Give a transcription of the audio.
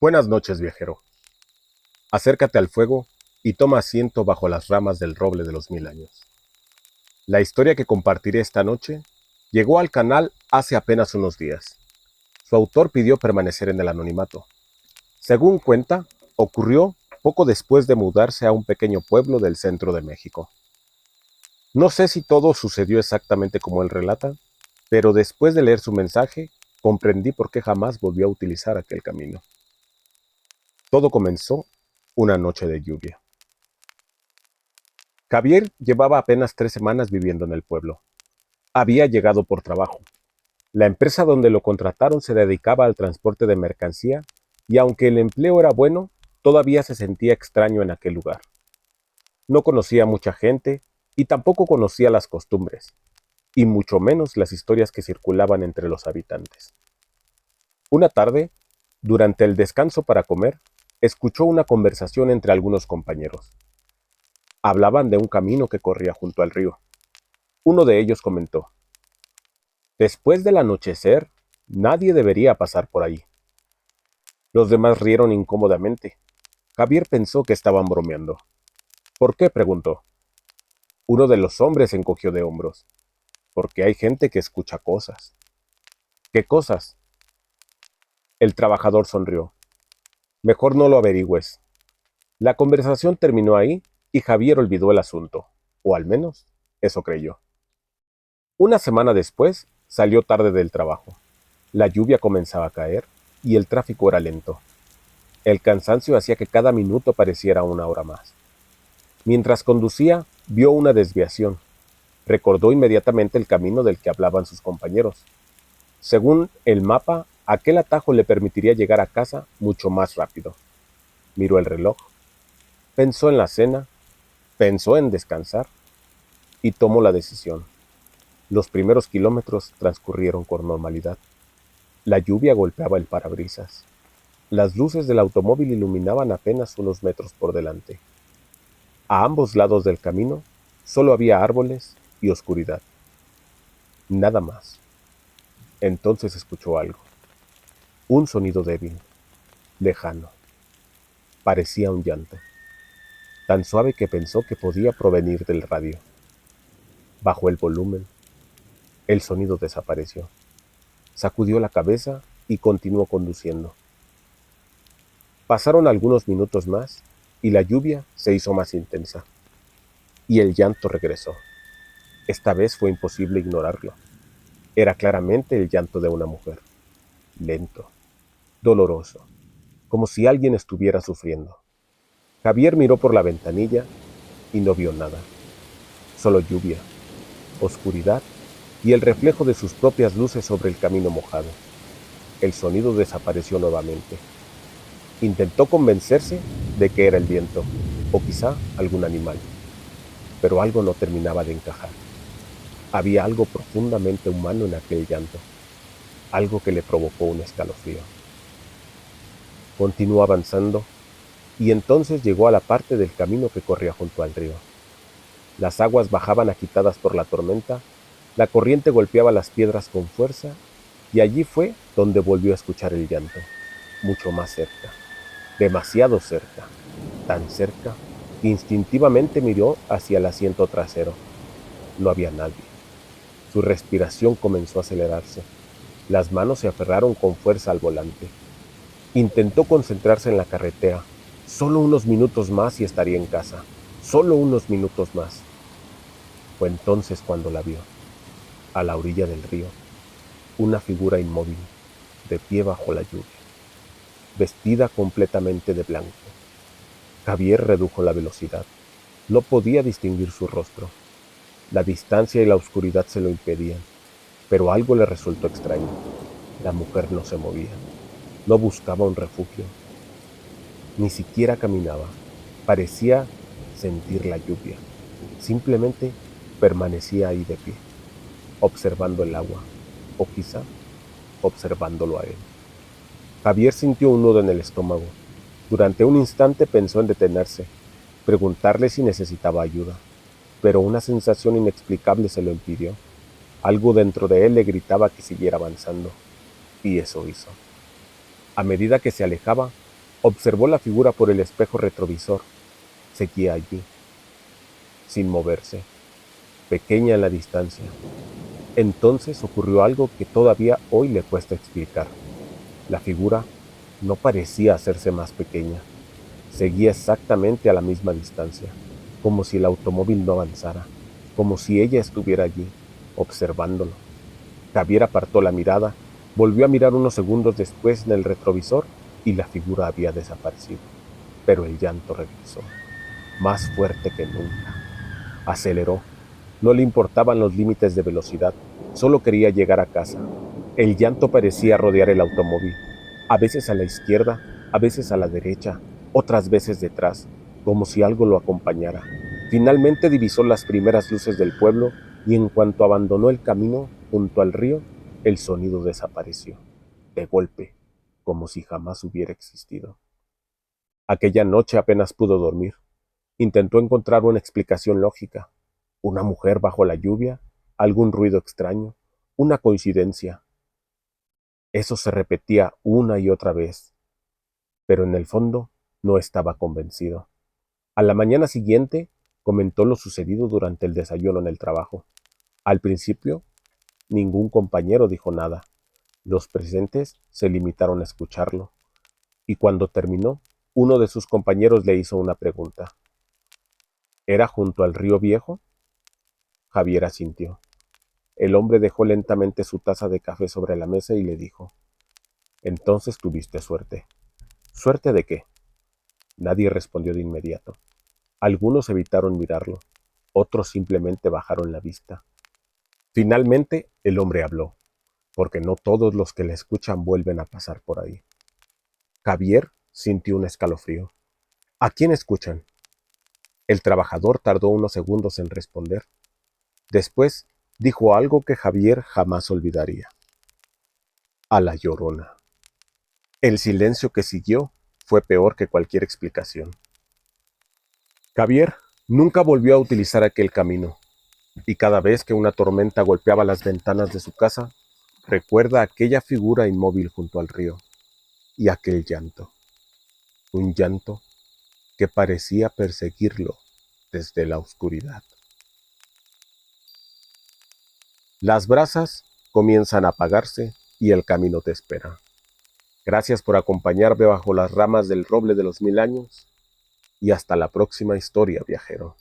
Buenas noches, viajero. Acércate al fuego y toma asiento bajo las ramas del roble de los 1000 años. La historia que compartiré esta noche llegó al canal hace apenas unos días. Su autor pidió permanecer en el anonimato. Según cuenta, ocurrió poco después de mudarse a un pequeño pueblo del centro de México. No sé si todo sucedió exactamente como él relata, pero después de leer su mensaje, comprendí por qué jamás volvió a utilizar aquel camino. Todo comenzó una noche de lluvia. Javier llevaba apenas 3 semanas viviendo en el pueblo. Había llegado por trabajo. La empresa donde lo contrataron se dedicaba al transporte de mercancía y aunque el empleo era bueno, todavía se sentía extraño en aquel lugar. No conocía a mucha gente y tampoco conocía las costumbres, y mucho menos las historias que circulaban entre los habitantes. Una tarde, durante el descanso para comer, escuchó una conversación entre algunos compañeros. Hablaban de un camino que corría junto al río. Uno de ellos comentó: después del anochecer, nadie debería pasar por ahí. Los demás rieron incómodamente. Javier pensó que estaban bromeando. ¿Por qué?, preguntó. Uno de los hombres se encogió de hombros. Porque hay gente que escucha cosas. ¿Qué cosas? El trabajador sonrió. Mejor no lo averigües. La conversación terminó ahí y Javier olvidó el asunto. O al menos, eso creyó. Una semana después, salió tarde del trabajo. La lluvia comenzaba a caer y el tráfico era lento. El cansancio hacía que cada minuto pareciera una hora más. Mientras conducía, vio una desviación. Recordó inmediatamente el camino del que hablaban sus compañeros. Según el mapa, aquel atajo le permitiría llegar a casa mucho más rápido. Miró el reloj, pensó en la cena, pensó en descansar y tomó la decisión. Los primeros kilómetros transcurrieron con normalidad. La lluvia golpeaba el parabrisas. Las luces del automóvil iluminaban apenas unos metros por delante. A ambos lados del camino solo había árboles y oscuridad. Nada más. Entonces escuchó algo. Un sonido débil, lejano. Parecía un llanto, tan suave que pensó que podía provenir del radio. Bajó el volumen. El sonido desapareció. Sacudió la cabeza y continuó conduciendo. Pasaron algunos minutos más y la lluvia se hizo más intensa. Y el llanto regresó. Esta vez fue imposible ignorarlo. Era claramente el llanto de una mujer. Lento, doloroso, como si alguien estuviera sufriendo. Javier miró por la ventanilla y no vio nada. Solo lluvia, oscuridad y el reflejo de sus propias luces sobre el camino mojado. El sonido desapareció nuevamente. Intentó convencerse de que era el viento, o quizá algún animal, pero algo no terminaba de encajar. Había algo profundamente humano en aquel llanto, algo que le provocó un escalofrío. Continuó avanzando y entonces llegó a la parte del camino que corría junto al río. Las aguas bajaban agitadas por la tormenta, la corriente golpeaba las piedras con fuerza y allí fue donde volvió a escuchar el llanto, mucho más cerca, demasiado cerca, tan cerca que instintivamente miró hacia el asiento trasero. No había nadie. Su respiración comenzó a acelerarse. Las manos se aferraron con fuerza al volante. Intentó concentrarse en la carretera. Solo unos minutos más y estaría en casa. Solo unos minutos más. Fue entonces cuando la vio, a la orilla del río, una figura inmóvil, de pie bajo la lluvia, vestida completamente de blanco. Javier redujo la velocidad. No podía distinguir su rostro. La distancia y la oscuridad se lo impedían, pero algo le resultó extraño. La mujer no se movía, no buscaba un refugio, ni siquiera caminaba. Parecía sentir la lluvia. Simplemente permanecía ahí de pie, observando el agua, o quizá observándolo a él. Javier sintió un nudo en el estómago. Durante un instante pensó en detenerse, preguntarle si necesitaba ayuda, pero una sensación inexplicable se lo impidió. Algo dentro de él le gritaba que siguiera avanzando, y eso hizo. A medida que se alejaba, Observó la figura por el espejo retrovisor. Seguía allí, sin moverse, pequeña en la distancia. Entonces ocurrió algo que todavía hoy le cuesta explicar. La figura no parecía hacerse más pequeña. Seguía exactamente a la misma distancia, como si el automóvil no avanzara, como si ella estuviera allí, observándolo. Javier apartó la mirada, volvió a mirar unos segundos después en el retrovisor y la figura había desaparecido. Pero el llanto regresó, más fuerte que nunca. Aceleró. No le importaban los límites de velocidad, solo quería llegar a casa. El llanto parecía rodear el automóvil, a veces a la izquierda, a veces a la derecha, otras veces detrás, como si algo lo acompañara. Finalmente divisó las primeras luces del pueblo y en cuanto abandonó el camino junto al río, el sonido desapareció, de golpe, como si jamás hubiera existido. Aquella noche apenas pudo dormir. Intentó encontrar una explicación lógica. Una mujer bajo la lluvia, algún ruido extraño, una coincidencia. Eso se repetía una y otra vez, pero en el fondo no estaba convencido. A la mañana siguiente comentó lo sucedido durante el desayuno en el trabajo. Al principio, ningún compañero dijo nada. Los presentes se limitaron a escucharlo, y cuando terminó, uno de sus compañeros le hizo una pregunta. ¿Era junto al río Viejo? Javier asintió. El hombre dejó lentamente su taza de café sobre la mesa y le dijo, entonces tuviste suerte. ¿Suerte de qué? Nadie respondió de inmediato. Algunos evitaron mirarlo, otros simplemente bajaron la vista. Finalmente, el hombre habló, porque no todos los que le escuchan vuelven a pasar por ahí. Javier sintió un escalofrío. ¿A quién escuchan? El trabajador tardó unos segundos en responder. Después dijo algo que Javier jamás olvidaría. A la Llorona. El silencio que siguió fue peor que cualquier explicación. Javier nunca volvió a utilizar aquel camino, y cada vez que una tormenta golpeaba las ventanas de su casa, recuerda aquella figura inmóvil junto al río, y aquel llanto. Un llanto que parecía perseguirlo desde la oscuridad. Las brasas comienzan a apagarse y el camino te espera. Gracias por acompañarme bajo las ramas del roble de los 1000 años y hasta la próxima historia, viajero.